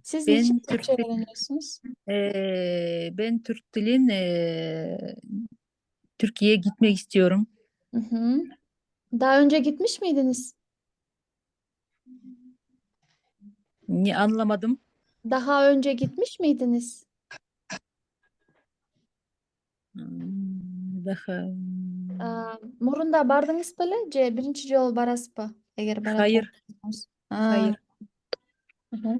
Siz niçin Ben Türkçe Türk dil, öğreniyorsunuz? ben Türk dilin Türkiye'ye gitmek istiyorum. Hı hı. Daha önce gitmiş miydiniz? Niye anlamadım? Daha önce gitmiş miydiniz? Daha Murunda bardınız bile? Birinci yol baraspa. Eğer barat hayır, olursanız. hayır. Hı hı.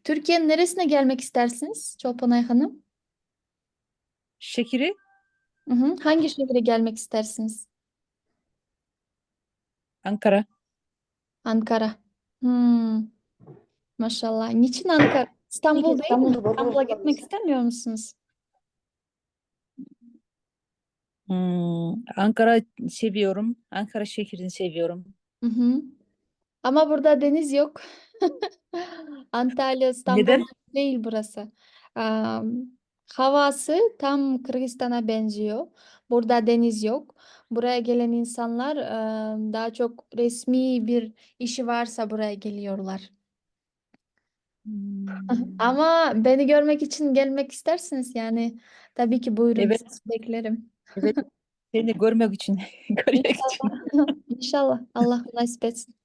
Türkiye'nin neresine gelmek istersiniz Çolpanay Hanım? Şekeri Hı hı. Hangi şehre gelmek istersiniz? Ankara. Ankara. Hmm, maşallah. Niçin Ankara? Peki İstanbul değil mi? İstanbul'da İstanbul'a olur. gitmek istemiyor musunuz? Ankara seviyorum. Ankara şehrini seviyorum. Hı hı. Ama burada deniz yok. Antalya, İstanbul Neden? değil burası. Am, havası tam Kırgızistan'a benziyor. Burada deniz yok. Buraya gelen insanlar daha çok resmi bir işi varsa buraya geliyorlar. Hmm, Ama beni görmek için gelmek isterseniz yani tabii ki buyurun evet, sizi beklerim. evet. Seni görmek için, görmek için. İnşallah. İnşallah Allah nasip etsin.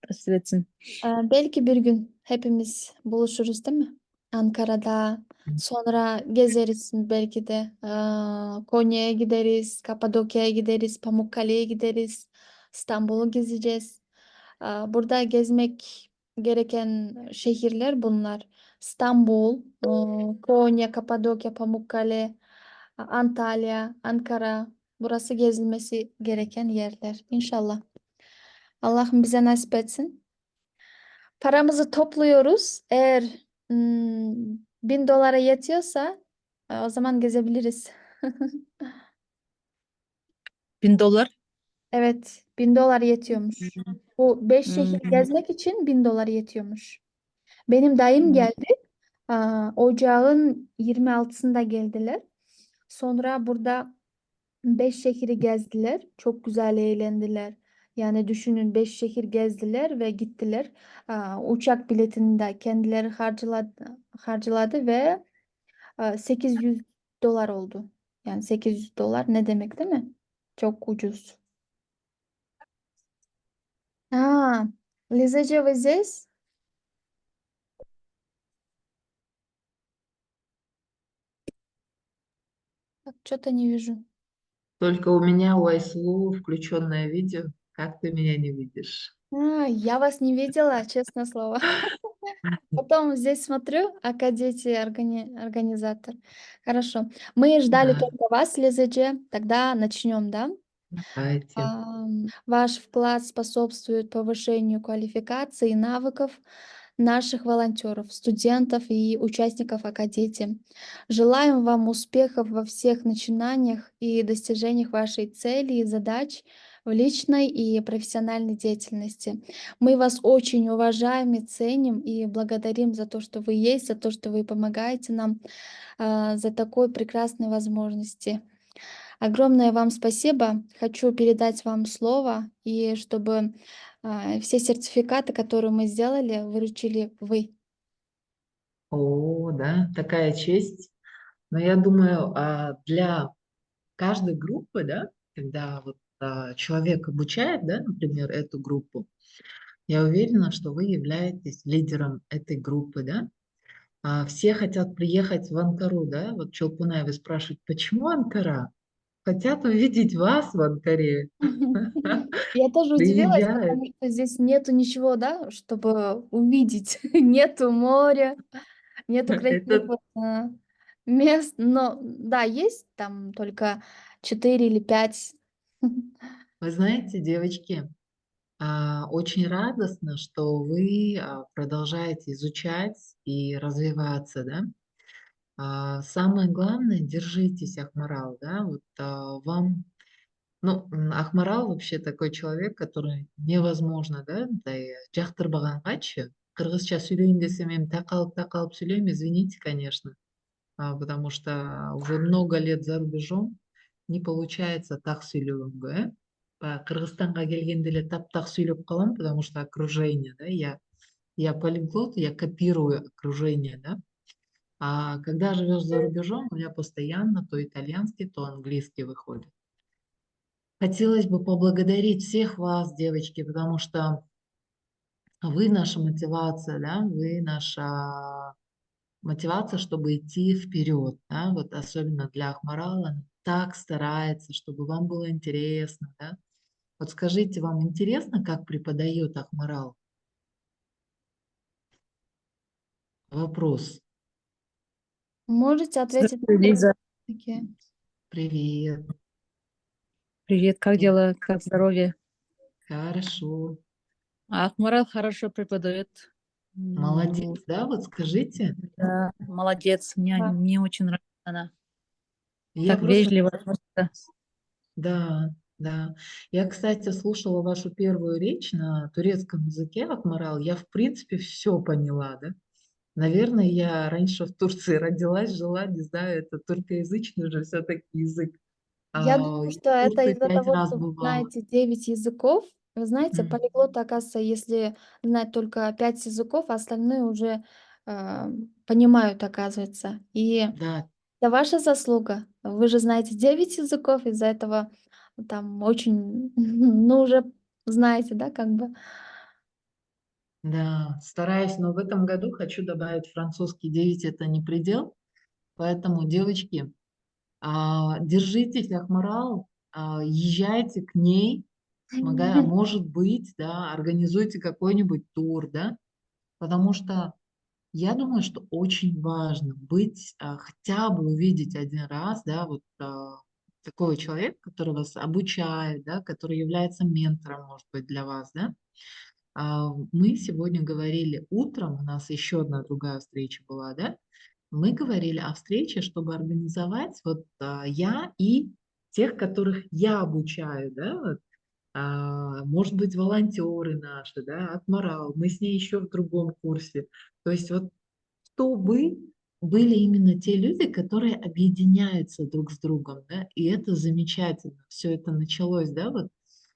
Nasip etsin. Belki bir gün hepimiz buluşuruz değil mi? Ankara'da. Sonra gezeriz belki de. Konya'ya gideriz, Kapadokya'ya gideriz, Pamukkale'ye gideriz. İstanbul'u gezeceğiz. Burada gezmek gereken şehirler bunlar. İstanbul, Konya, Kapadokya, Pamukkale, Antalya, Ankara. Burası gezilmesi gereken yerler. İnşallah. Allah'ım bize nasip etsin. Paramızı topluyoruz. Eğer 1.000 dolara yetiyorsa o zaman gezebiliriz. 1.000 dolar. Evet, 1.000 dolar yetiyormuş. Bu 5 şehir Hmm, gezmek için 1.000 dolar yetiyormuş. Benim dayım hmm, geldi. Ocağın 26'sında geldiler. Sonra burada 5 şehri gezdiler. Çok güzel eğlendiler. Yani düşünün 5 şehir gezdiler ve gittiler. Uçak biletini de kendileri harcaladı ve 800 dolar oldu. Yani 800 dolar ne demek değil mi? Çok ucuz. А, Лизача, вы здесь? Так, что-то не вижу. Только у меня у Айслу включенное видео. Как ты меня не видишь? Я вас не видела, честное слово. Потом здесь смотрю, дети организатор. Хорошо. Мы ждали Да, только вас, Лизача. Тогда начнем, да? давайте. Ваш вклад способствует повышению квалификации и навыков наших волонтеров, студентов и участников Акадети. Желаем вам успехов во всех начинаниях и достижениях вашей цели и задач в личной и профессиональной деятельности. Мы вас очень уважаем и ценим и благодарим за то, что вы есть, за то, что вы помогаете нам, за такой прекрасной возможности. Огромное вам спасибо. Хочу передать вам слово, и чтобы все сертификаты, которые мы сделали, выручили вы. О, да, такая честь. Но я думаю, для каждой группы, да, когда вот человек обучает, да, например, эту группу, я уверена, что вы являетесь лидером этой группы, да. Все хотят приехать в Анкару, да. Вот Чолпунаева спрашивает, почему Анкара? Хотят увидеть вас в Анкаре. Я тоже удивилась, Приезжают. потому что здесь нету ничего, да, чтобы увидеть. Нету моря, нету красивых Это, мест. Но да, есть там только 4 или 5. вы знаете, девочки, очень радостно, что вы продолжаете изучать и развиваться, да. Самое главное, держитесь, Ахмарал, да, вот вам, ну, Ахмарал вообще такой человек, который невозможно, да, жактырбаган качы, кыргызча сүйлөйүн десем эми такалып сүйлөйм, извините, конечно, потому что уже много лет за рубежом не получается так сүйлөгөнгө, Кыргызстанга келгенде эле таптак сүйлөп калам, потому что окружение, да, я Я полиглот, я копирую окружение, да. А когда живешь за рубежом, у меня постоянно то итальянский, то английский выходит. Хотелось бы поблагодарить всех вас, девочки, потому что вы наша мотивация, да, вы наша мотивация, чтобы идти вперед, да, вот особенно для Ахмарала, она так старается, чтобы вам было интересно, да. Вот скажите, вам интересно, как преподает Ахмарал? Вопрос. Можете ответить на Здравствуй, Лиза. языке? Привет. Привет, как Нет, дела, как здоровье? хорошо. Ахмарал хорошо преподает. Молодец, Ну, да, вот скажите. да, молодец. Да. Мне очень нравится она. Я Так просто, вежливо относится. да, да. Я, кстати, слушала вашу первую речь на турецком языке, Акмарал. Я, в принципе, все поняла, да. Наверное, я раньше в Турции родилась, жила, не знаю, это туркоязычный же все-таки язык. Я Я думаю, в что это Турции из-за 5 того, раз что вы бывала. знаете 9 языков. Вы знаете, М, полиглот, оказывается, если знать только 5 языков, а остальные уже понимают, оказывается. И Да, это ваша заслуга. Вы же знаете 9 языков, из-за этого там очень, ну, уже знаете, да, как бы. да, стараюсь, но в этом году хочу добавить французский 9, это не предел. Поэтому, девочки, держитесь, Ахмарал, езжайте к ней, может быть, да, организуйте какой-нибудь тур, да, потому что я думаю, что очень важно быть, хотя бы увидеть один раз, да, вот такого человека, который вас обучает, да, который является ментором, может быть, для вас, да. Мы сегодня говорили утром, у нас еще одна другая встреча была, да, мы говорили о встрече, чтобы организовать вот я и тех, которых я обучаю, да, вот, может быть, волонтеры наши, да, Атмарал, мы с ней еще в другом курсе. То есть вот чтобы были именно те люди, которые объединяются друг с другом, да, и это замечательно. Все это началось, да, вот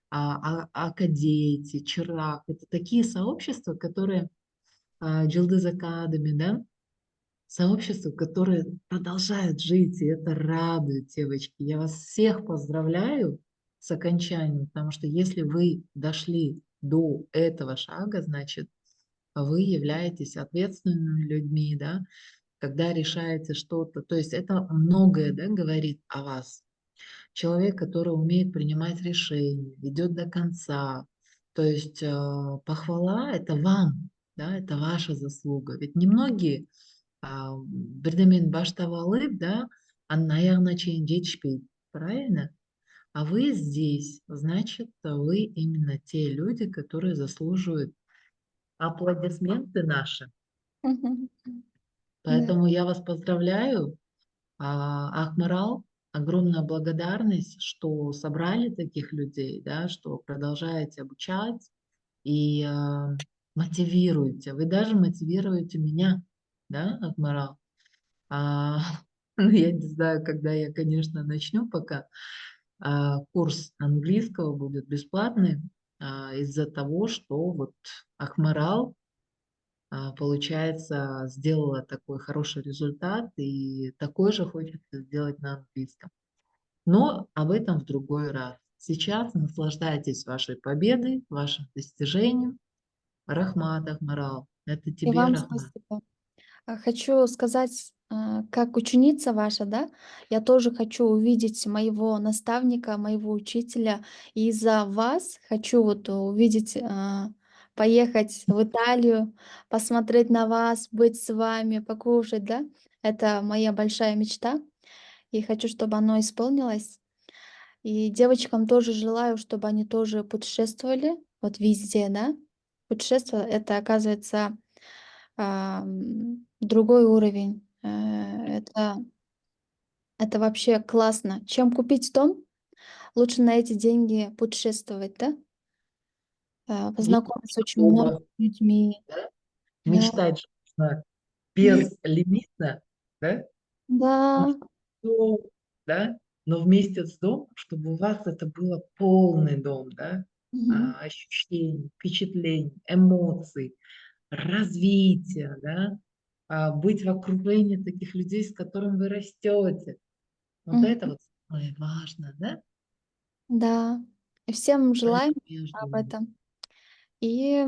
Акадети, Чирак, это такие сообщества, которые Джилдыз Академи, да, сообщества, которые продолжают жить, и это радует, девочки. Я вас всех поздравляю с окончанием, потому что если вы дошли до этого шага, значит, вы являетесь ответственными людьми, да, когда решаете что-то. То есть это многое, да, говорит о вас. Человек, который умеет принимать решения, идет до конца. То есть похвала– это вам, да, это ваша заслуга. Ведь немногие бірдемен баштап алып, да, аяғына шейін жетішпейді, правильно? А вы здесь, значит, вы именно те люди, которые заслуживают аплодисменты наши. Мгм. Да. Поэтому я вас поздравляю, Акмарал, огромная благодарность, что собрали таких людей, да, что продолжаете обучать и мотивируете. Вы даже мотивируете меня, да, Акмарал? А, ну, я не знаю, когда я, конечно, начну, пока курс английского будет бесплатный, из-за того, что вот Ахмарал, получается, сделала такой хороший результат и такой же хочется сделать на английском. Но об этом в другой раз. Сейчас наслаждайтесь вашей победой, вашим достижением. Рахмат, Ахмарал, это И тебе, вам Рахмат. спасибо. Хочу сказать, как ученица ваша, да, я тоже хочу увидеть моего наставника, моего учителя. И из-за вас хочу вот увидеть, поехать в Италию, посмотреть на вас, быть с вами, покушать, да. Это моя большая мечта, и хочу, чтобы оно исполнилось. И девочкам тоже желаю, чтобы они тоже путешествовали вот везде, да. Путешествие- это, оказывается, другой уровень. Это вообще классно. Чем купить дом, лучше на эти деньги путешествовать, да? Есть Познакомиться с очень многими оба, людьми. да? Да, Мечтать же нужно безлимитно, да? да, Дом, да, но вместе с домом, чтобы у вас это было полный дом, да, мгм. ощущений, впечатлений, эмоций. развития, да, быть в окружении таких людей, с которыми вы растете. Вот это Мгм. вот самое важное, да? Да. И всем желаем Поэтому я об жду. этом. И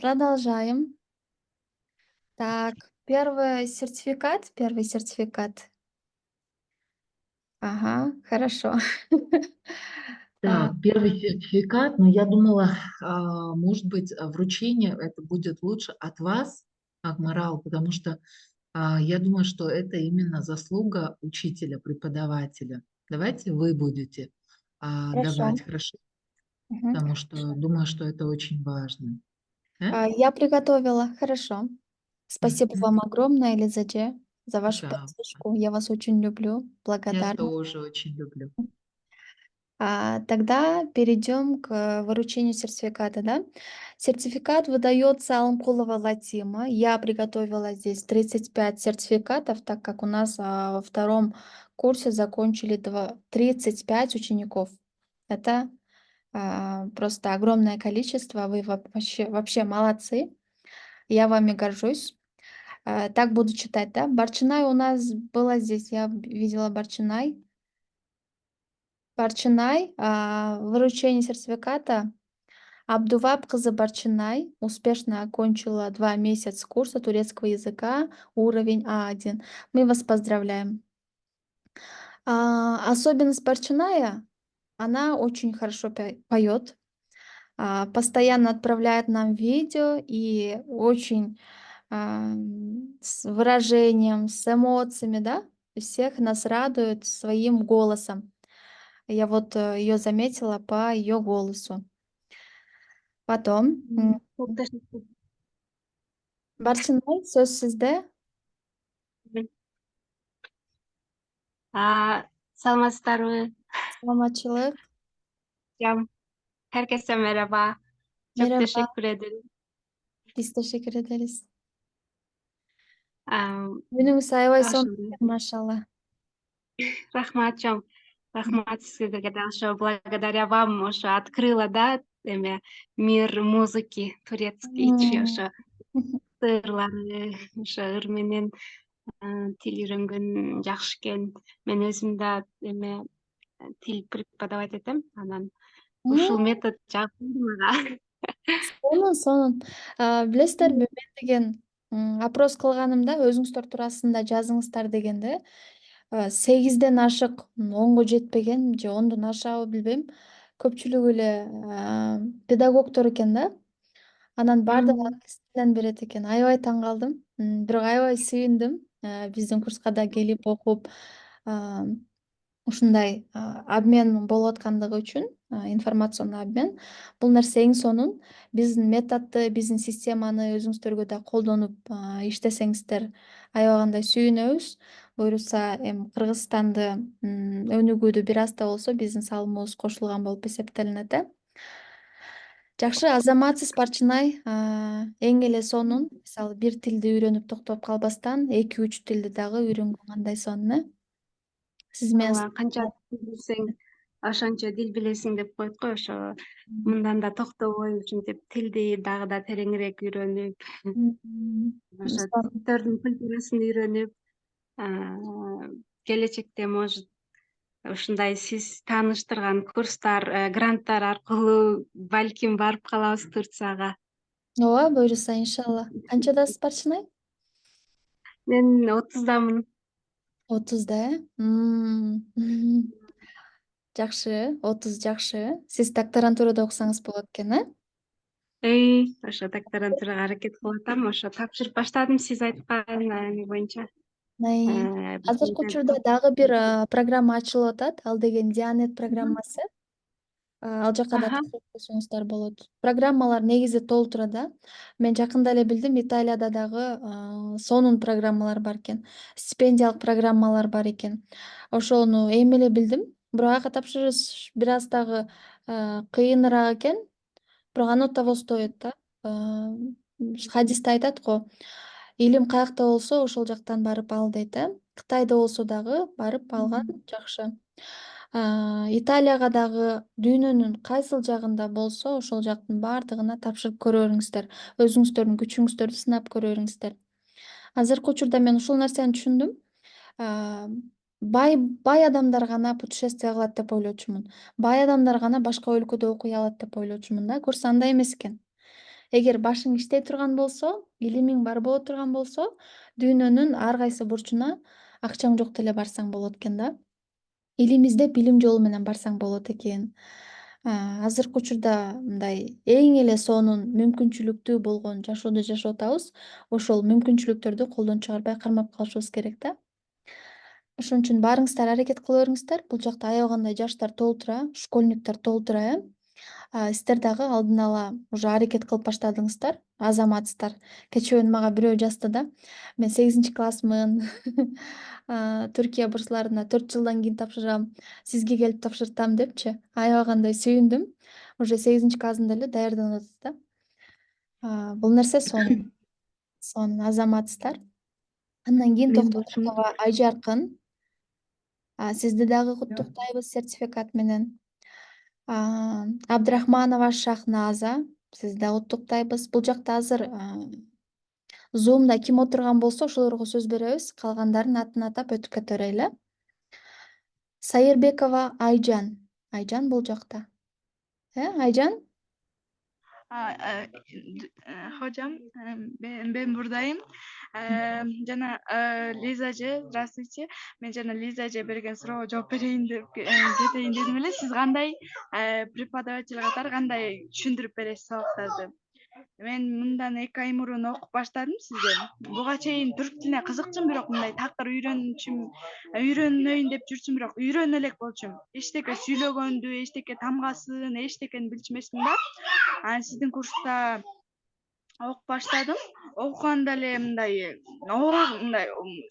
продолжаем. Так, первый сертификат. Ага, хорошо. А, Так, первый сертификат, но я думала, может быть, вручение это будет лучше от вас, Акмарал, потому что я думаю, что это именно заслуга учителя, преподавателя. Давайте вы будете Хорошо. давать, хорошо? Мгм. Потому что думаю, что это очень важно. Да? Я приготовила. Хорошо. Спасибо Мгм. вам огромное, Элизадже, за вашу Да, поддержку. Я вас очень люблю, я благодарна. тоже очень люблю. Тогда перейдем к выручению сертификата, да? Сертификат выдается Аламкулова Латима. Я приготовила здесь 35 сертификатов, так как у нас во втором курсе закончили 35 учеников. Это просто огромное количество. Вы вообще молодцы. Я вами горжусь. Так буду читать, да? Барчинай у нас было здесь. Я видела Барчинай. Барчинай, выручение сертификата. Абдуваб кызы Барчинай успешно окончила 2 месяца курса турецкого языка, уровень А1. Мы вас поздравляем. Особенность Барчиная, она очень хорошо поет, постоянно отправляет нам видео и очень с выражением, с эмоциями, да, всех нас радует своим голосом. Я вот ее заметила по ее голосу. Потом Çok teşekkür Barçınay söz sizde. ederim. Salamatsızlar. Selamatçılık. Hocam. Herkese merhaba. Çok Merhaba. teşekkür ederim. Biz teşekkür ederiz. Ам, Günümüz аябай сонун Ошондой. экен, машалла. Рахмат, Жом. Рахмат сизге да, ошо благодаря вам ошо открыла, да, эме мир музыки турецкий ичи М. ошо сырлары, ошо ыр менен тил үйрөнгөн жакшы экен. Мен өзүм да эме тил преподавать этем, анан ушул М, метод жагат мага. сонун. Билесиздерби, мен деген опрос кылганымда өзүңүздөр туурасында жазыңыздар дегенде 8ден ашык 10го жетпеген же 10дон ашабы билбейм. Көпчүлүгү эле педагогдор экен да. Анан баардыгы англис тилинен берет экен. Аябай таң калдым. Бирок аябай сүйүндүм. Биздин курска да келип окуп, а, ушундай обмен болуп аткандыгы үчүн, информационный обмен. Бул нерсе эң сонун. Биздин методду, биздин системаны өзүңүздөргө да колдонуп иштесеңиздер аябай кандай сүйүнөбүз. Буюрса эми Кыргызстанды өнүгүүдө бир аз да болсо биздин салымыбыз кошулган болуп эсептелинет, Жакшы, азаматсыз Барчынай. Эң эле сонун, мисалы бир тилди үйрөнүп токтоп калбастан 2-3 тилди дагы үйрөнгөн кандай сонун, Сиз менен Ооба, канча тил билсең, ошончо дил билесиң деп коет го, ошо мындан да токтобой ушинтип тилди дагы да тереңирээк үйрөнүп, ошо сонун. тилдердин культурасын үйрөнүп, аа, келечекте может ушундай сиз тааныштырган курстар, гранттар аркылуу балким барып калабыз Турцияга. Ооба, буюрса иншалла. Канчадасыз Барчынай? Мен 30дамын. 30да, Жакшы, 30 жакшы. Сиз докторантурада окусаңыз болот экен, Ошо докторантурага аракет кылып атам, ошо тапшырып баштадым сиз айткан эме боюнча. Биздин Азыркы учурда дагы бир программа ачылып атат. Ал деген Дианет программасы. Ал жака да Аха. тапшырып койсоңуздар болот. Программалар негизи толтура да. Мен жакында эле билдим, Италияда дагы сонун программалар бар экен. Стипендиялык программалар бар экен. Ошону эми эле билдим. Бирок ага тапшырыш бир аз дагы кыйыныраак экен. Бирок оно того стоит да. Хадисте айтат го, илим каякта болсо ошол жактан барып ал дейт, Кытайда болсо дагы барып алган жакшы. Италияга дагы дүйнөнүн кайсыл жагында болсо, ошол жактын бардыгына тапшырып көрө өзүңүздөрдүн күчүңүздөрдү сынап көрө. Азыркы учурда мен ушул нерсени түшүндүм. А, бай адамдар гана путешествие кылат деп ойлочумун. Бай адамдар гана башка өлкөдө окуй алат деп ойлочумун да. Көрсө андай эмес экен. Эгер башың иштей турган болсо, илимиң бар боло турган болсо, дүйнөнүн ар кайсы бурчуна акчаң жок деле барсаң болот экен да. Илим издеп, билим жолу менен барсаң болот экен. Азыркы учурда мындай эң эле сонун мүмкүнчүлүктүү болгон жашоодо жашап атабыз. Ошол мүмкүнчүлүктөрдү колдон чыгарбай кармап калышыбыз керек да. Ошон үчүн барыңыздар, аракет кыла бериңиздер. Бул жакта аябагандай жаштар толтура, школьниктер толтура, сиздер дагы алдын ала уже аракет кылып баштадыңыздар, азаматсыздар. Кечээ мага бирөө жазды да. Мен 8-классмын. Түркия бурсларына 4 жылдан кийин тапшырам. Сизге келип тапшыртам депчи. Аябагандай сүйүндүм. Уже 8-классында эле даярданып атат да. Бул нерсе сонун азаматсыздар. Андан кийин Мен болчумун. Токтогулова Айжаркын. Сизди дагы куттуктайбыз сертификат менен. Абдрахманова Шахназа. Сизди дагы куттуктайбыз. Бул жакта азыр Zoom'да ким отурган болсо ошолорго сөз беребиз. Калгандарын атын атап өтүп кете берели. Сайырбекова Айжан. Айжан бул жакта. Айжан? Hocam, ben buradayım. Жана Лиза эже, здравствуйте. Мен жана Лиза эже берген суроого жооп берейин деп кетейин дедим эле. Сиз кандай преподаватель катары кандай түшүндүрүп бересиз сабактарды? Мен мындан 2 ай мурун окуп баштадым сизден. Буга чейин түрк тилине кызыкчумун, бирок мындай такыр үйрөнөйүн деп жүрчүмүн, бирок үйрөнө элек болчумун. Эчтеке сүйлөгөндү, эчтеке тамгасын, эчтекени билчүмесмин да. Анан сиздин курста окуп баштадым. Окуганда эле мындай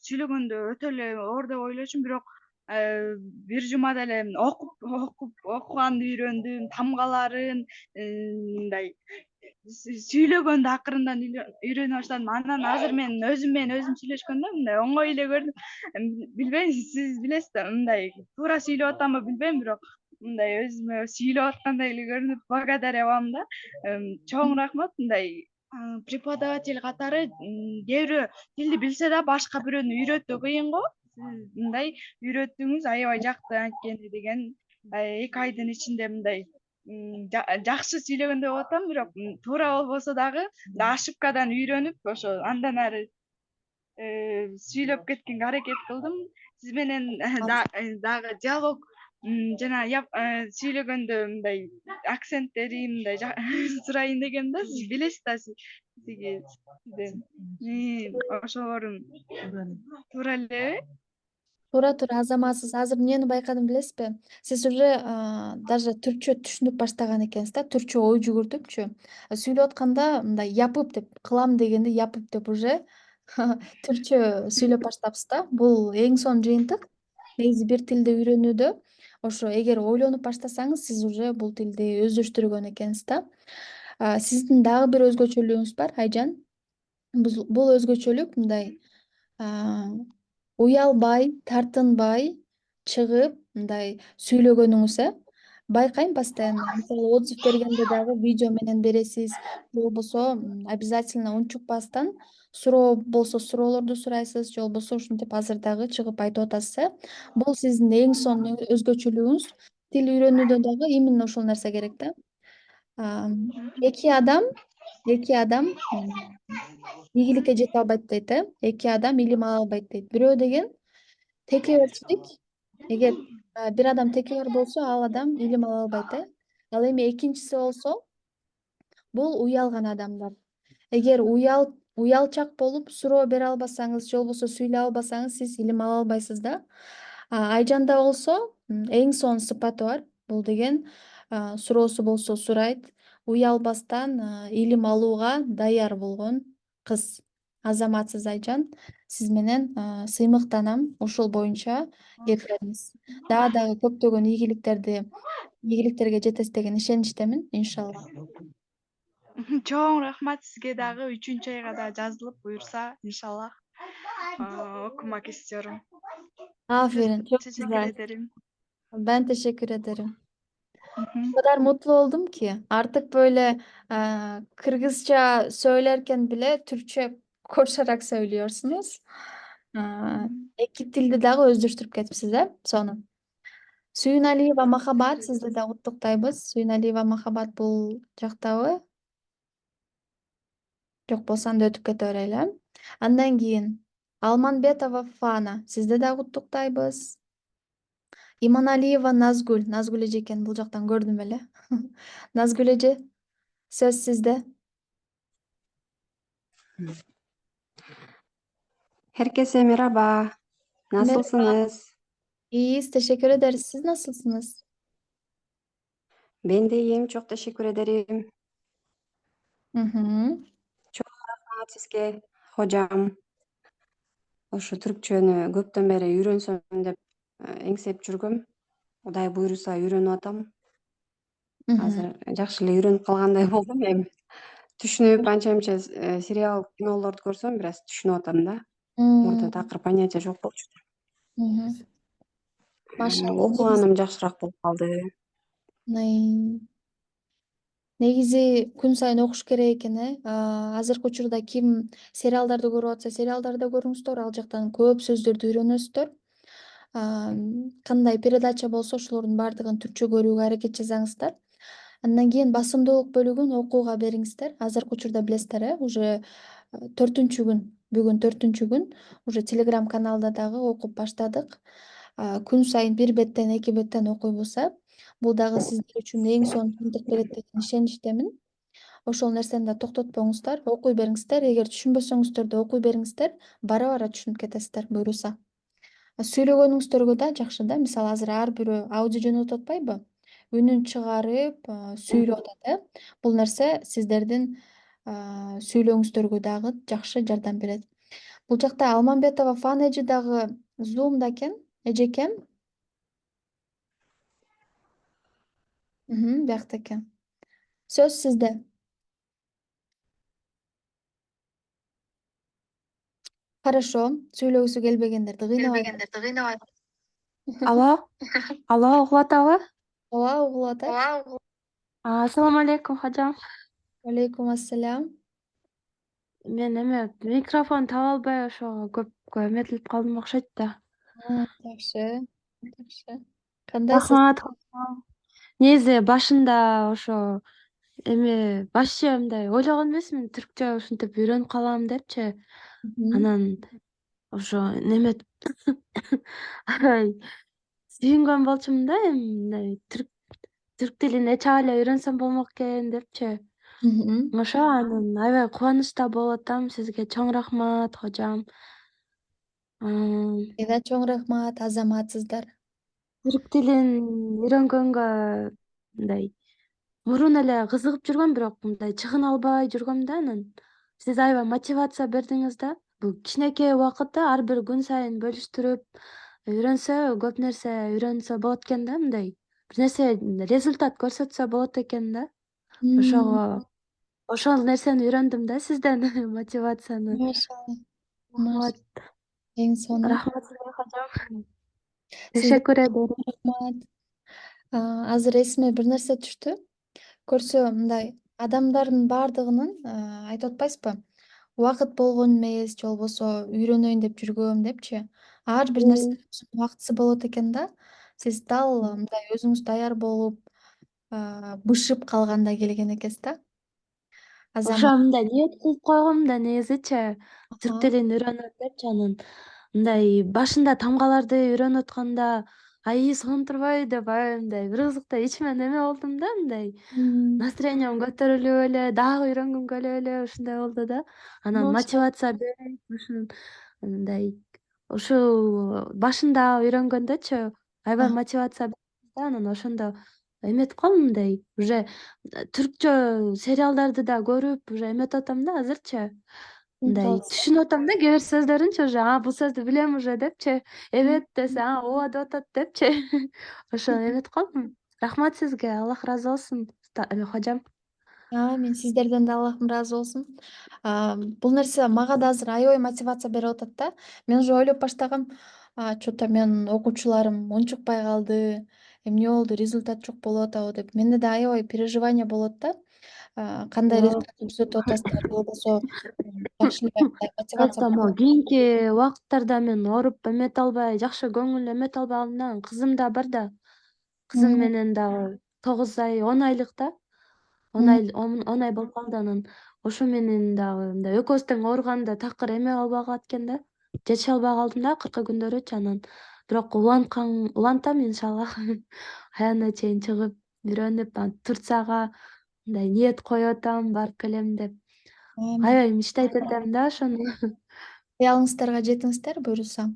сүйлөгөндө өтө эле оор деп ойлочумун, бирок бир жумада эле окуганды үйрөндүм, тамгаларын мындай сүйлөгөндү акырындан үйрөнө баштадым. Анан азыр мен өзүм менен өзүм сүйлөшкөндө мындай оңой эле көрдүм. Билбейм, сиз билесиз да, мындай туура сүйлөп атамбы билбейм, бирок мындай өзүмө сүйлөп аткандай эле көрүнүп, благодаря вам да. Чоң рахмат. Мындай преподаватель катары кээ бирөө тилди билсе да башка бирөөнү үйрөтүү кыйын го. Сиз мындай үйрөттүңүз, аябай жакты анткени деген 2 айдын ичинде мындай жакшы сүйлөгөн деп атам, бирок туура болбосо дагы ошибкадан үйрөнүп, ошо андан ары сүйлөп кеткенге аракет кылдым. Сиз менен дагы диалог жана сүйлөгөндө мындай акценттери мындай сурайын дегем да. Сиз билесиз да, сизден ошолорун туура элеби? Туура азаматсыз. Азыр эмнени байкадым билесизби? Сиз уже даже түркчө түшүнүп баштаган экенсиз да, түркчө ой жүгүртүпчү. Сүйлөп атканда мындай япып деп, кылам дегенди япып деп уже түркчө сүйлөп баштапсыз да. Бул эң сонун жыйынтык. Негизи бир тилди үйрөнүүдө ошо эгер ойлонуп баштасаңыз, сиз уже бул тилди өздөштүргөн экенсиз да. Сиздин дагы бир өзгөчөлүгүңүз бар, Айжан. Бул өзгөчөлүк мындай уялбай, тартынбай чыгып мындай сүйлөгөнүңүз, байкайм постоянно. Мисалы отзыв бергенде дагы видео менен бересиз, же болбосо обязательно унчукпастан суроо болсо суроолорду сурайсыз, же болбосо ушинтип азыр дагы чыгып айтып атасыз. Бул сиздин эң сонун өзгөчөлүгүңүз. Тил үйрөнүүдө дагы именно ошол нерсе керек да. Эки адам ийгиликке жете албайт дейт, эки адам илим ала албайт дейт. Бирөө деген текеберчилик. Эгер бир адам текебер болсо, ал адам илим ала албайт, Ал эми экинчиси болсо, бул уялган адамдар. Эгер уялчак болуп суроо бере албасаңыз, же болбосо сүйлөй албасаңыз, сиз илим ала албайсыз да. Айжанда болсо эң сонун сыпаты бар. Бул деген суроосу болсо сурайт, уялбастан илим алууга даяр болгон кыз. Азаматсыз Айжан. Сиз менен сыймыктанам. Ошол боюнча кеттириңиз. Дагы көптөгөн ийгиликтерге жетесиз деген ишеничтемин, иншалла. Чоң рахмат сизге дагы. 3 айга да жазылып буюрса, иншаллах окумак истиyorum. Аферин, çok Teşekkür güzel. ederim. Ben teşekkür ederim. Мхм. O kadar mutlu oldum ki artık böyle Kırgızca söylerken bile Türkçe koşarak söylüyorsunuz. İki tilde daha özleştirip ketipsizler. Sonra. Suyun Ali ve Mahabat sizde de құттықтайбыз. Suyun Ali ve Mahabat бұл жақтабы? Жоқ болсам да өтіп кете берелі. Андан кейін Алманбетова Фана sizde de құттықтайбыз. Иманалиева Назгүл. Назгүл эже екен бұл жақтан көрдім эле. Назгүл эже söz sizde. Herkese merhaba. Merhaba. Nasılsınız? İyiyiz, teşekkür ederiz. Siz nasılsınız? Ben de iyiyim. Çok teşekkür ederim. Hı hı. Sizge hocam. Ошо түркчөнү көптөн бери үйрөнсөм деп эңсеп жүргөм. Кудай буйруса үйрөнүп атам. Hı hı. Азыр жакшы эле үйрөнүп калгандай болдум. Эми түшүнүп анча мынча сериал, кинолорду көрсөм бир аз түшүнүп атам да. Мурда такыр понятия жок болчу. Hı hı. Maşallah. Окуганым жакшыраак болуп калды. Негизи күн сайын окуш керек экен, азыркы учурда ким сериалдарды көрүп атса, сериалдарды көрүңүздөр, ал жактан көп сөздөрдү үйрөнөсүздөр. Кандай передача болсо ошолордун баардыгын түркчө көрүүгө аракет жасаңыздар. Андан кийин басымдуулук бөлүгүн окууга бериңиздер. Азыркы учурда билесиздер, уже 4-күн, бүгүн 4-күн уже Telegram каналда дагы окуп баштадык. Күн сайын 1 беттен 2 беттен окуйбуздар. Бул дагы сиздер үчүн эң сонун тынчтык берет деген ишеничтемин. Ошол нерсени да токтотпоңуздар, окуй бериңиздер. Эгер түшүнбөсөңүздөр да окуй бериңиздер, бара-бара түшүнүп кетесиздер буйруса. Сүйлөгөнүңүздөргө да жакшы да. Мисалы азыр ар бирөө аудио жөнөтүп атпайбы? Үнүн чыгарып, сүйлөп атат, Бул нерсе сиздердин сүйлөөңүздөргө дагы жакшы жардам берет. Бул жакта Алманбетова Фан эже дагы Zoom'да экен, эжекем. Биякта экен. Сөз сизде. Хорошо. Сүйлөгүсү келбегендерди кыйнабайт. Алло, угуп атабы? Ооба, угулуп атат. Ассаламу алейкум, хожам. Алейкум ассалам. Мен микрофон таба албай ошого көп эметилип калдым окшойт да. Жакшы. Кандайсыз? Рахмат, хожам. Негизи башында ошо башчы мындай ойлогон эмесмин, түркчө ушинтип үйрөнүп калам депчи. Анан ошо неметип аябай сүйүнгөн болчумун да, эми мындай түрк тилин эче эле үйрөнсөм болмок экен депчи. Ошо анан аябай кубанычта болуп атам. Сизге чоң рахмат, хожам. Эда чоң рахмат, азаматсыздар. Түрк тилин үйрөнгөнгө мындай мурун эле кызыгып жүргөм, бирок мындай чыгын албай жүргөм да. Анан сиз аябай мотивация бердиңиз да. Бул кичинекей убакытта ар бир күн сайын бөлүштүрүп үйрөнсө, көп нерсе үйрөнсө болот экен да. Мындай бир нерсе результат көрсөтсө болот экен да. Ошого ошол нерсени үйрөндүм да сизден мотивацияны. Машалла. Эң сонун. Рахмат сизге, хожам. Teşekkür ederim. Рахмат. Азыр эсиме бир нерсе түштү. Көрсө мындай адамдардын баардыгынын айтып атпайсызбы? Убакыт болгон эмес, же болбосо үйрөнөйүн деп жүргөм депчи. Ар бир нерсе убактысы болот экен да. Сиз дал мындай өзүңүз даяр болуп, бышып калганда келген экенсиз да. Ошо мындай ниет кылып койгом да негизичи түрк тилин үйрөнөм депчи. Анан мындай башында тамгаларды үйрөнүп атканда сонун турбайбы деп аябай мындай бир кызыкта ичимен эме болдум да. Мындай настроением көтөрүлүп эле, дагы үйрөнгүм келип эле ушундай болду да. Анан мотивация берип мындай ушул башында үйрөнгөндөчү аябай мотивация берди да. Анан ошондо эметип калдым, мындай уже түркчө сериалдарды да көрүп уже эметип атам да азырчы. Мындай түшүнүп атам да кээ бир сөздөрүнчү уже. Бул сөздү билем уже депчи. Эбет десе, ооба деп атат депчи. Ошо эметип калдым. Рахмат сизге, Аллах ыраазы болсун, хожам. Амин. Сиздерден да Аллахым ыраазы болсун. Бул нерсе мага да азыр аябай мотивация берип атат да. Мен уже ойлоп баштагам, Чо-то менин окуучуларым унчукпай калды, эмне болду, результат жок болуп атабы деп. Менде да аябай переживание болот да. Кандай результат көрсөтүп атасыздар, же болбосо жакшы эле мындай мотивация Просто могу кийинки убакыттарда мен ооруп эмете албай, жакшы көңүл эмете албай калдым да. Кызым да бар да. Кызым менен дагы 9 ай, 10 айлык да. 10 ай болуп калды анан. Ошо менен дагы мындай экөөбүз тең ооруганда такыр эме албай калат экен да. Жетише албай калдым да акыркы күндөрүчү анан. Бирок улантам иншаллах. Аягына чейин чыгып, үйрөнүп, Турцияга мындай ниет коюп атам, барып келем деп. Аябай мечтать этем да ошону. Кыялыңыздарга жетиңиздер буюрса.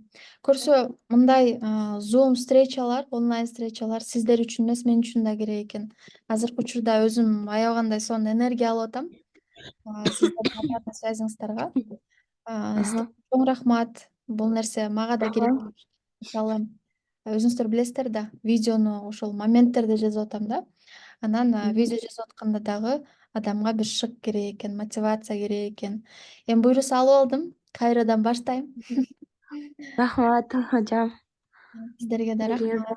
Көрсө мындай Zoom встречалар, онлайн встречалар сиздер үчүн эмес, мен үчүн да керек экен. Азыркы учурда өзүм аябагандай сонун энергия алып атам. Сиздердин обратный связиңыздарга. Сиздерге чоң рахмат. Бул нерсе мага да керек. Мисалы, өзүңүздөр билесиздер да, видеону ошол моменттерде жазып атам да. Анан видео жазып атканда дагы адамга бир шык керек экен, мотивация керек экен. Эми буюрса алып алдым. Кайрадан баштайм. Рахмат, ажам. Сиздерге да рахмат.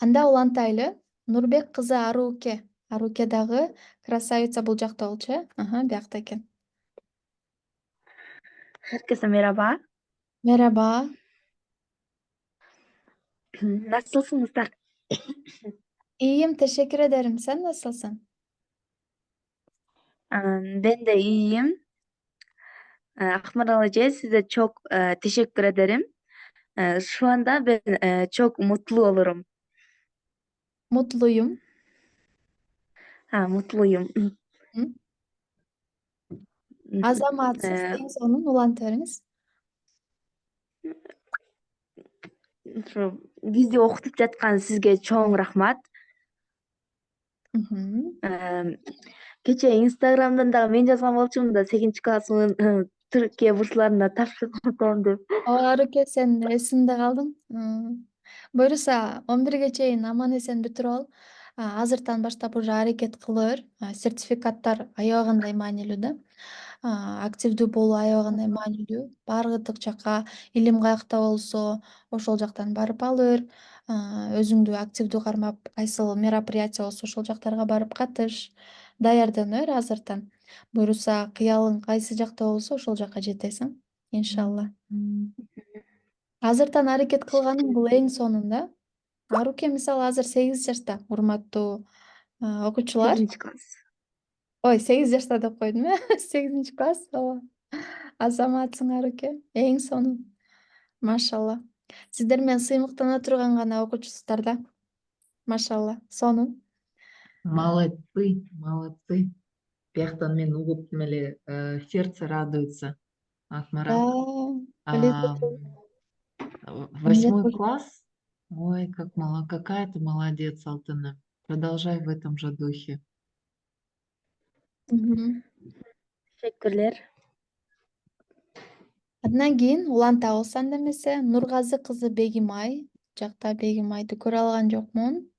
Анда улантайлы. Нурбек кызы Аруке. Аруке дагы красавица бул жакта болчу, э? Биякта экен. Herkese merhaba. Merhaba. Nasılsınızlar? İyiyim, teşekkür ederim. Sen nasılsın? Ben de iyiyim. Akmaral Hoca, size çok teşekkür ederim. Şu anda ben çok mutlu olurum. Mutluyum. Mutluyum. Hı? Azamatsız. En sonun ulantörünüz. Şu video okutup жатқан sizge çok rahmat. Hı hı. Кечээ Instagram'dan da men жазган болчумун да 8 классымын Түркия бурсларына тапшырып атам деп. Аруке, sen эсиңде калдың. Буюрса 11ге чейин аман эсен бүтүрүп ал. Азыртан баштап уже аракет кылыр. Сертификаттар аябагандай маанилүү да. Активдүү болуу аябагандай маанилүү. Бардык жака илим каякта болсо, ошол жактан барып алыр. Өзүңдү активдүү кармап, кайсыл мероприятие болсо ошол жактарга барып катыш. Даярданыр азыртан. Буюрса кыялың кайсы жакта болсо ошол жака жетесиң. Иншалла. Азыртан аракет кылганың бул эң сонунда. Аруке мисалы азыр 8 жашта, урматтуу окуучулар. 8 класс. Ой, 8 жашта деп койдум, э? 8 класс. Ооба. Азаматсың, Аруке. Эң сонун. Машалла. Сиздер менен сыймыктана турган гана окуучусуздар да. Машалла. Сонун. Молодцы, молодцы. Бияктан мен угуп эле сердце радуется. Акмарал. Билет. 8 класс. Ой, какая ты молодец, Алтыным. Продолжай в этом же духе. Teşekkürler. Андан кийин улантабыз анда эмесе. Нургазы кызы Бегимай. Жакта Бегимайды көрө алган жокмун.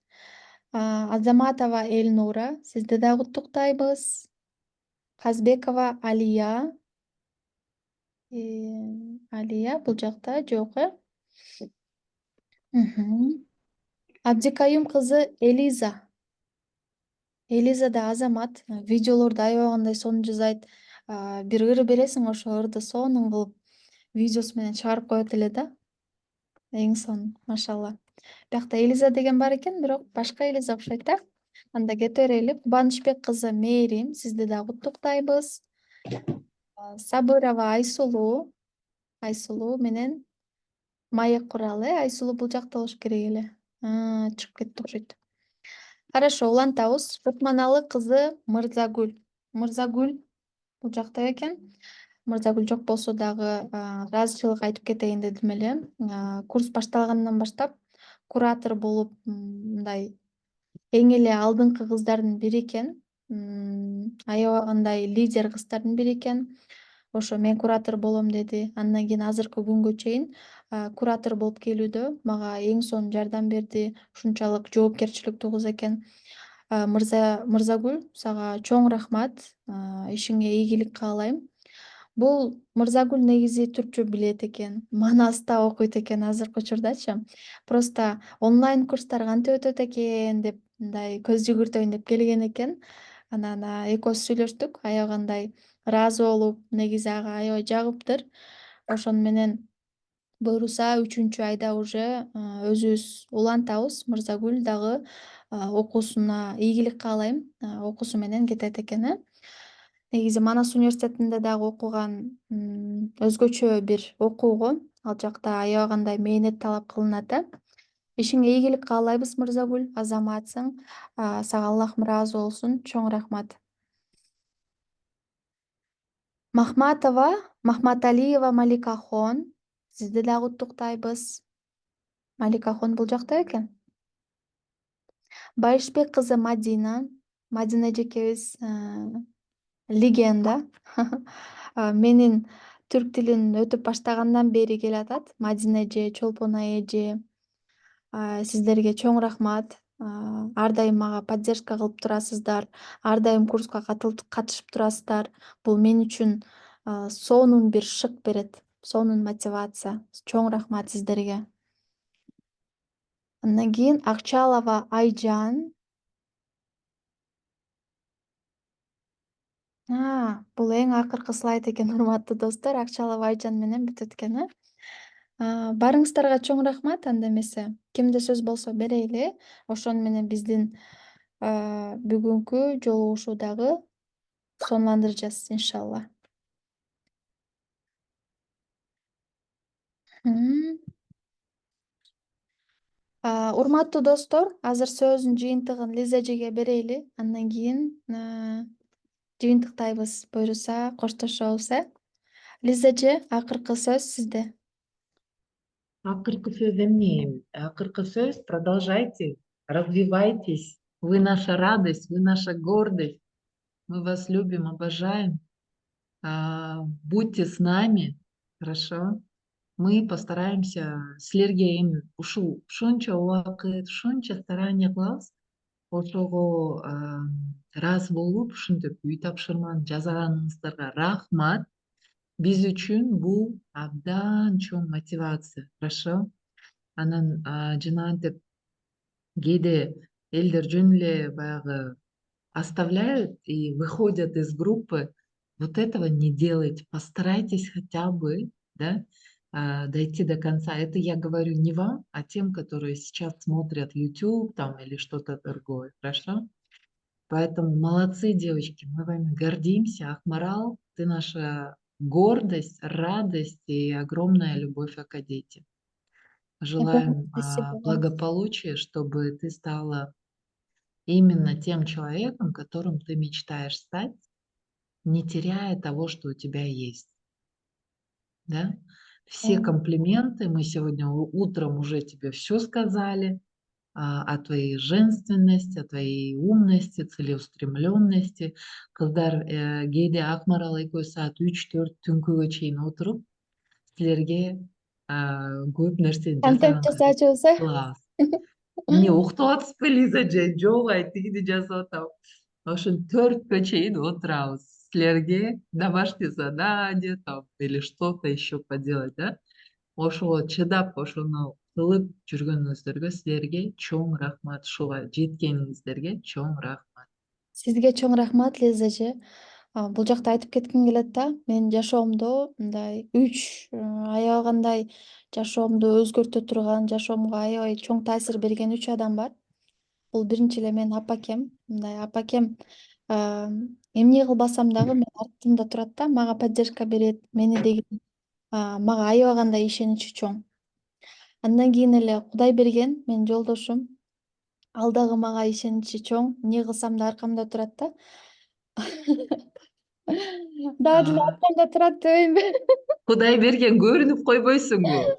Азаматова Эльнура. Сизди да куттуктайбыз. Казбекова Алия. Алия бул жакта жок, э? Абдикаюм кызы Элиза. Элиза да азамат. Видеолорду аябагандай сонун жасайт. Бир ыр бересиң, ошо ырды сонун кылып видеосу менен чыгарып коет эле да. Эң сонун, машалла. Биякта Элиза деген бар экен, бирок башка Элиза окшойт да. Анда кете берели. Кубанычбек кызы Мээрим, сизди да куттуктайбыз. Сабырова Айсулуу. Айсулуу менен Маек Куралы. Айсулуу бул жакта болуш керек эле. Чыгып кетти окшойт. Хорошо, улантабыз. Бутманалы кызы Мырзагүл. Мырзагүл бул жакта экен. Мырзагүл жок болсо дагы ыраазычылык айтып кетейин дедим эле. Курс башталгандан баштап куратор болуп мындай эң эле алдыңкы кыздардын бири экен. Аябагандай лидер кыздардын бири экен. Ошо мен куратор болом деди. Андан кийин азыркы күнгө чейин куратор болуп келүүдө мага эң сонун жардам берди. Ушунчалык жоопкерчиликтүү кыз экен. Мырзагүл, сага чоң рахмат. Ишиңе ийгилик каалайм. Бул Мырзагүл негизи түркчө билет экен, Манаста окуйт экен азыркы учурдачы. Просто онлайн курстар кантип өтөт экен деп мындай көз жүгүртөйүн деп келген экен. Анан экөөбүз сүйлөштүк, аябай андай ыраазы болуп, негизи ага аябай жагыптыр. Ошону менен буюрса 3-айда уже өзүбүз улантабыз. Мырзагүл дагы окуусуна ийгилик каалайм, окуусу менен кетет экен. Негизи Манас университетинде дагы окуган өзгөчө бир окуу го. Ал жакта аябай кандай мээнет талап кылынат. Ишиңе ийгилик каалайбыз, Мырзагүл, азаматсың. Сага Аллахым ыраазы болсун. Чоң рахмат. Махматалиева Маликахон. Сизди дагы куттуктайбыз. Маликахон бул жакта экен. Байышбек кызы Мадина. Мадина эжекебиз легенда. Менин түрк тилин өтүп баштагандан бери келатат. Мадина эже, Чолпон эже. Сиздерге чоң рахмат. Ар дайым мага поддержка кылып турасыздар. Ар дайым курска катышып турасыздар. Бул мен үчүн сонун бир шык берет. Сонун мотивация. Чоң рахмат сиздерге. Андан кийин Акчалова Айжан. Бул эң акыркы слайд экен, урматтуу достор. Акчалова Айжан менен бүтөт экен. Барыңыздарга чоң рахмат. Анда эмесе кимде сөз болсо берели. Ошону менен биздин бүгүнкү жолугушуудагы сонландырacağız иншалла. Урматтуу достор, азыр сөздүн жыйынтыгын Лиза эжеге берели. Андан кийин жыйынтыктайбыз. Буюрса коштошобуз. Лиза эже, акыркы сөз сизде. Акыркы сөз эмне? Акыркы сөз: продолжайте, развивайтесь. Вы наша радость, вы наша гордость. Мы вас любим, обожаем. Будьте с нами, хорошо? Мы постараемся силерге эми ушунча убакыт, ушунча старание кылабыз. Ошого ыраазы болуп, ушинтип үй тапшырманы жасаганыңыздарга рахмат. Биз үчүн бул абдан чоң мотивация, хорошо? Анан жанагынтип кээде элдер жөн эле баягы оставляют и выходят из группы. Вот этого не делайте. Постарайтесь хотя бы, да, дойти до конца. Это я говорю не вам, а тем, которые сейчас смотрят YouTube там или что-то другое, хорошо? Поэтому молодцы, девочки, мы вами гордимся. Ахмарал, ты наша гордость, радость и огромная любовь к дети. Желаем Спасибо вам. благополучия, чтобы ты стала именно тем человеком, которым ты мечтаешь стать, не теряя того, что у тебя есть. Да? Все комплименты, мы сегодня утром уже тебе все сказали о твоей женственности, о твоей умности, целеустремленности. Кыздар кээде Акмарал экөөбүз саат 3-4 түнкүгө чейин отуруп силерге көп нерсени Контент жасаачыбыз. кылабыз. Эмне уктуп атасызбы, Лиза эже? Жок, тигини жасап атам. Ошон 4-кө чейин отурабыз. Силерге домашнее задание там или что-то еще поделать, да? Ошого чыдап, ошону кылып жүргөнүңүздөргө силерге чоң рахмат. Ушуга жеткениңиздерге чоң рахмат. Сизге чоң рахмат, Лиза эже. Бул жакта айтып кетким келет да. Менин жашоомдо мындай 3 аябай кандай жашоомду өзгөртө турган, жашоомго аябай чоң таасир берген 3 адам бар. Бул биринчи эле менин апакем. Мындай апакем эмне кылбасам дагы менин артымда турат да, мага поддержка берет, мени деген мага аябай кандай ишеничи чоң. Андан кийин эле Кудай берген менин жолдошум. Ал дагы мага ишеничи чоң. Эмне кылсам да аркамда турат да. Дагы деле аркамда турат дебейинби? Кудай берген көрүнүп койбойсуңбу?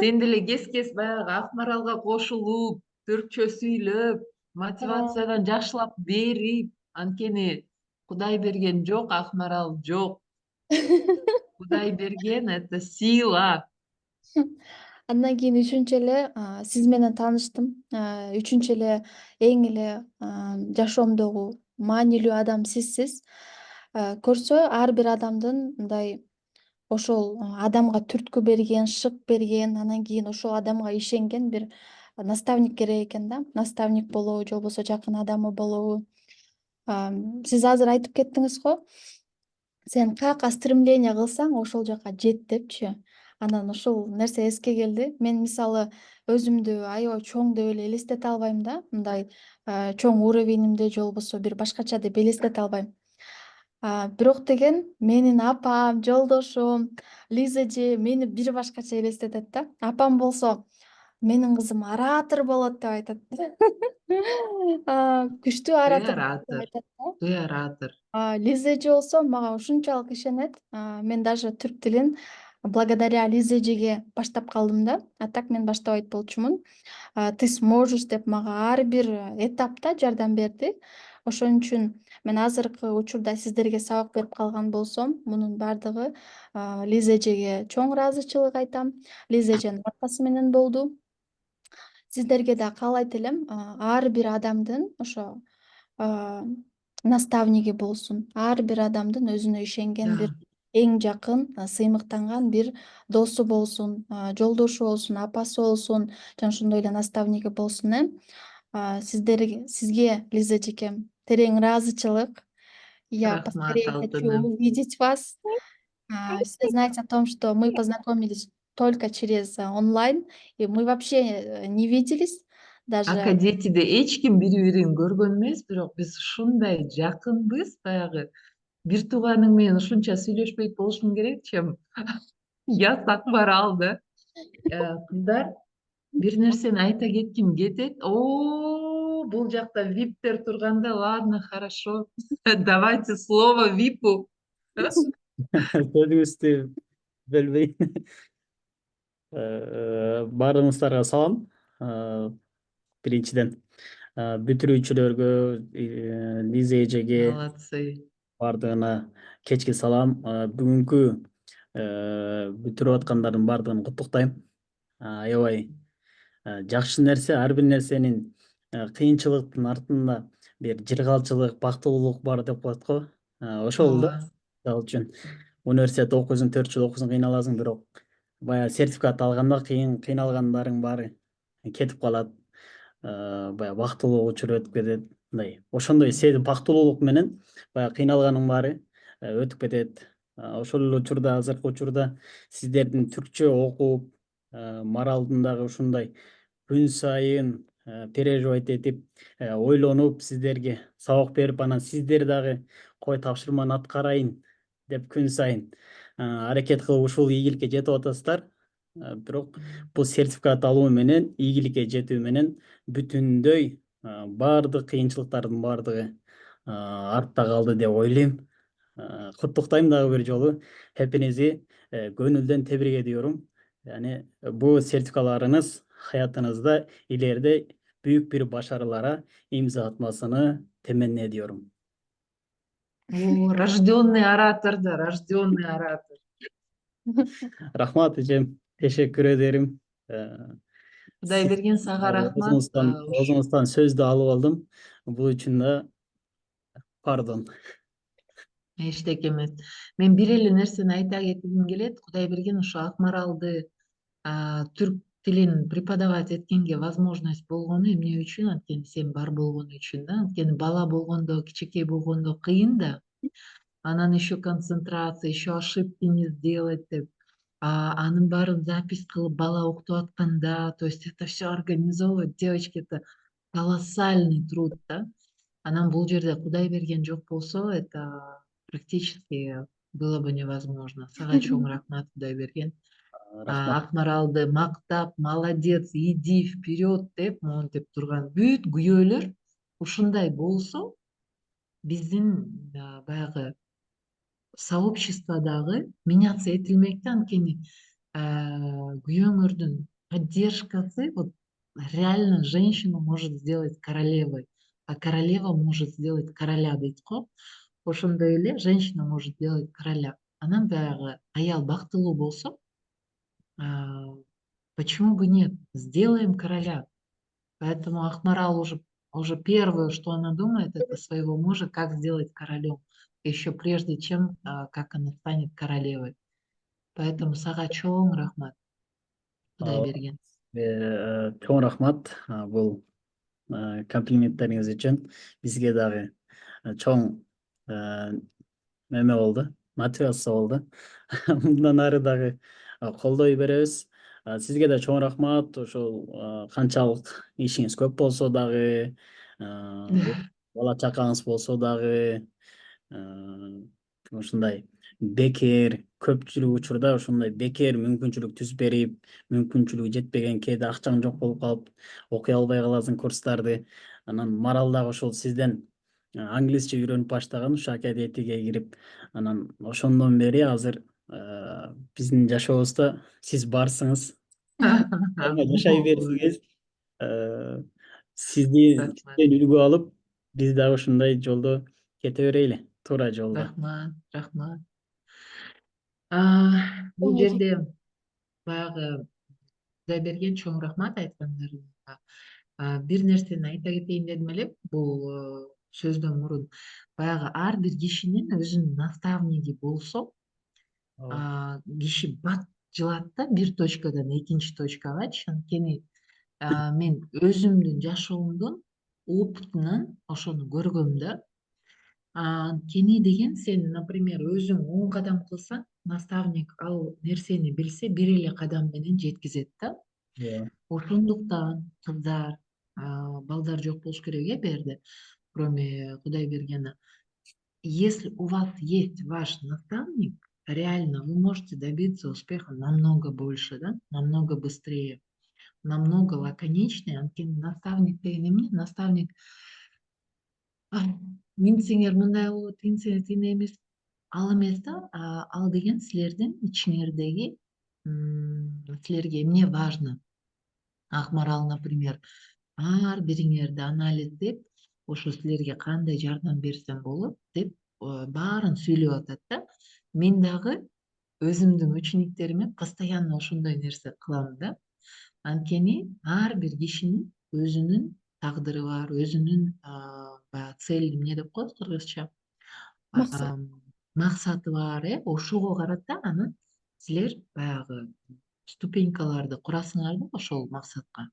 Сен деле кес баягы Акмаралга кошулуп, түркчө сүйлөп, мотивациядан жакшылап берип, анткени Кудай берген жок, Акмарал жок. Кудай берген — это сила. Андан кийин үчүнчү эле сиз менен тааныштым. Үчүнчү эле эң эле жашоомдогу маанилүү адам сизсиз. Көрсө ар бир адамдын мындай ошол адамга түрткү берген, шык берген, анан кийин ошол адамга ишенген бир наставник керек экен да. Наставник болобу, же болбосо жакын адамы болобу. Сиз азыр айтып кеттиңиз го, сен каяка стремление кылсаң ошол жака жет депчи. Анан ушул нерсе эске келди. Мен мисалы өзүмдү аябай чоң деп эле элестете албайм да. Мындай чоң уровеньимде же болбосо бир башкача деп элестете албайм. Бирок деген менин апам, жолдошум, Лиза эже мени бир башкача элестетет да. Апам болсо менин кызым оратор болот деп айтат. Күчтүү Ты оратор деп оратор, айтат да. ты оратор. Лиза эже болсо мага ушунчалык ишенет. Мен даже түрк тилин благодаря Лиза эжеге баштап калдым да. А так мен баштабайт болчумун. Ты сможешь деп мага ар бир этапта жардам берди. Ошон үчүн мен азыркы учурда сиздерге сабак берип калган болсом, мунун баардыгы Лиза эжеге чоң ыраазычылык айтам. Лиза эженин аркасы менен болду. Сиздерге да каалайт элем, ар бир адамдын ошо наставниги болсун. Ар бир адамдын өзүнө ишенген бир Да. эң жакын, сыймыктанган бир досу болсун, жолдошу болсун, апасы болсун, жана ошондой эле наставниги болсун. Сизге, Лиза эжекем, терең ыраазычылык. Я Рахмат, поскорее хочу алтыным. увидеть вас. Все знать о том, что мы познакомились только через онлайн, и мы вообще не виделись даже. Акадетиде эч ким бири-бирин көргөн эмес, бирок биз ушундай жакынбыз, баягы бир тууганың менен ушунча сүйлөшпөйт болушуң керек, чем Яс Акмарал да. Кыздар, бир нерсени айта кетким кетет. Бул жакта виптер турганда, ладно, хорошо. Давайте слово випу. Сөзүңүздү бөлбөйм. Баарыңыздарга салам. Биринчиден бүтүрүүчүлөргө, Лиза эжеге Молодцы. баардыгына кечки салам. Бүгүнкү бүтүрүп аткандардын баардыгын куттуктайм. Аябай жакшы нерсе, ар бир нерсенин кыйынчылыктын артында бир жыргалчылык, бактылуулук бар деп коет го. Ошол да. Ал үчүн университет окуйсуң, 4 жыл окуйсуң, кыйналасың, бирок баягы сертификат алганда кыйналгандарың баары кетип калат. Баягы бактылуулук учур өтүп кетет. Мындай ошондой бактылуулук менен баягы кыйналганың баары өтүп кетет. Ошол эле учурда, азыркы учурда сиздердин түркчө окуп, Маралдын дагы ушундай күн сайын переживать этип, ойлонуп, сиздерге сабак берип, анан сиздер дагы кой тапшырманы аткарайын деп күн сайын аракет кылып ушул ийгиликке жетип атасыздар. Бирок бул сертификат алуу менен, ийгиликке жетүү менен бүтүндөй баардык кыйынчылыктардын баардыгы артта калды деп ойлойм. Куттуктайм дагы бир жолу. Хепиңизди көңүлдөн тебирик ediyorum. Yani bu sertifikalarınız hayatınızda ileride büyük bir başarılara imza atmasını temenni ediyorum. Рожденный оратор, да, рожденный оратор. Рахмат эжем, teşekkür ederim. Кудай берген сага рахмат. Өзүңүздөн сөздү алып алдым. Бул үчүн да пардон. Эчтеке эмес. Мен бир эле нерсени айта кетким келет. Кудай берген ушу Акмаралды түрк тилин преподавать эткенге возможность болгону эмне үчүн? Анткени сен бар болгон үчүн да. Анткени бала болгондо, кичинекей болгондо кыйын да. Анан еще концентрация, еще ошибки не сделать деп. Анын баарын запись кылып бала окутуп атканда, то есть это все организовывать, девочки, это колоссальный труд, да. Анан бул жерде Кудай берген жок болсо, это практически было бы невозможно. Сага чоң рахмат, Кудай берген. Акмаралды мактап, молодец, иди вперед деп, монтип турган бүт күйөөлөр ушундай болсо, биздин баягы сообществодагы меняться этилмек да. Анткени күйөөңөрдүн поддержкасы, вот реально женщину может сделать королевой, а королева может сделать короля дейт го. Ошондой эле женщина может сделать короля. Анан баягы аял бактылуу болсо, почему бы нет? Сделаем короля. Поэтому Акмарал уже первое, что она думает, это своего мужа, как сделать королем, еще прежде чем как она станет королевой. Поэтому сага чоң рахмат. Кудай Ооба. берген. Чоң рахмат бул комплименттериңиз үчүн. Бизге дагы чоң неме болду, мотивация болду. Мындан ары дагы колдой беребиз. Сизге да чоң рахмат. Ошол канчалык ишиңиз көп болсо дагы, бала чакаңыз болсо дагы, ушундай бекер, көпчүлүк учурда ушундай бекер мүмкүнчүлүк түз берип, мүмкүнчүлүгү жетпеген, кээде акчаң жок болуп калып, окуй албай каласың курстарды. Анан Марал дагы ошол сизден англисче үйрөнүп баштаган, ушу академияга кирип, анан ошондон бери азыр биздин жашообузда сиз барсыңыз. Жашай берсиңиз. Сизден үлгү алып, биз дагы ушундай жолдо кете берели, туура жолдо. Рахмат, рахмат. Бул Чоң жерде баягы Кудайберген чоң рахмат айткандарыңызга. Бир нерсени айта кетейин дедим эле, бул сөздөн мурун. Баягы ар бир кишинин өзүнүн наставниги болсо, киши бат жылат да бир точкадан экинчи точкагачы. Анткени мен өзүмдүн жашоомдун опытынан ошону көргөм да. Анткени деген сен, например, өзүң 10 кадам кылсаң, наставник ал нерсени билсе, бир эле кадам менен жеткизет да. Ошондуктан кыздар, балдар жок болуш керек бу жерде, кроме Кудайбергена. Если у вас есть ваш наставник, реально вы можете добиться успеха намного больше, да, намного быстрее, намного лаконичнее. Анткени наставник деген эмне? Наставник минтсеңер мындай болот, тинтсеңер тиндей эмес. Ал эмес да, ал деген силердин ичиңердеги, силерге эмне важно. Акмарал, например, ар бириңерди анализдеп, ошо силерге кандай жардам берсем болот деп баарын сүйлөп атат да. Мен дагы өзүмдүн учениктериме постоянно ошондой нерсе кылам да. Анткени ар бир кишинин өзүнүн тагдыры бар, өзүнүн баягы цель эмне деп коет кыргызча, максаты бар, ошого карата анан силер баягы ступенькаларды курасыңар да ошол максатка.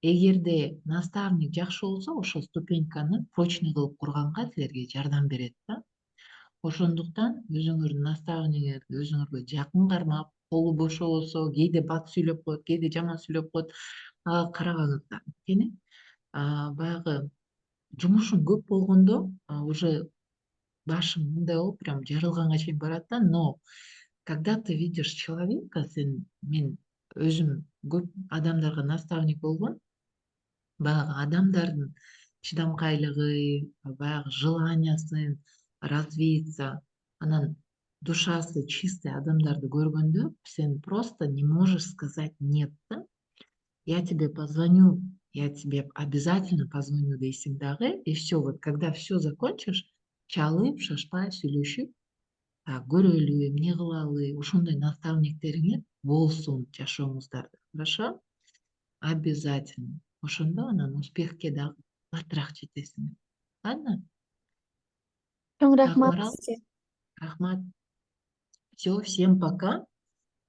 Эгерде наставник жакшы болсо, ошол ступеньканы прочный кылып курганга силерге жардам берет да. Ошондуктан өзүңөрдүн наставнигиңерди өзүңөргө жакын кармап, колу бошобосо, кээде бат сүйлөп коет, кээде жаман сүйлөп коет, ага карабаңыздар. Анткени баягы жумушуң көп болгондо уже башың мындай болуп, прям жарылганга чейин барат да. Но когда ты видишь человека, мен өзүм көп адамдарга наставник болгом, баягы адамдардын чыдамкайлыгы, баягы желаниясын развиться, анан душасы чистый адамдарды көргөндө сен просто не можешь сказать нет да. Я тебе позвоню, я тебе обязательно позвоню дейсиң дагы, и все. Вот когда все закончишь, чалып, шашпай сүйлөшүп, көрөлү, эмне кылалы, ошондой наставниктериңер болсун жашооңуздарда. Хорошо? Обязательно. Ошондо анан успехке дагы баттыраак жетесиңер. Ладно? Чоң рахмат Акмарал, сизге. рахмат. Все, всем пока.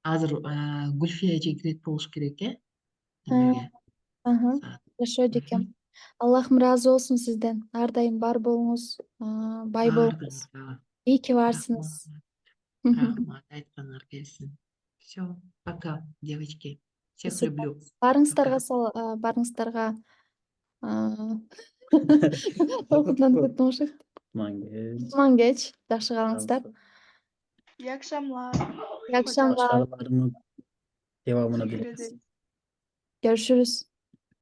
Азыр Гүлфия эже кирет болуш керек, немеге? Жашоо эжекем. Аллахым ыраазы болсун сизден. Ар дайым бар болуңуз, бай болуңуз. İyi ki varsınız. Рахмат, айтканыңар келсин. Все, пока, девочки. Всех люблю. Барыңыздарга окуудан өттүм ошо. Мангеч, жакшы калыңыздар. İyi akşamlar. İyi akşamlar. Devamını dileriz. Teşekkür ederim. Görüşürüz.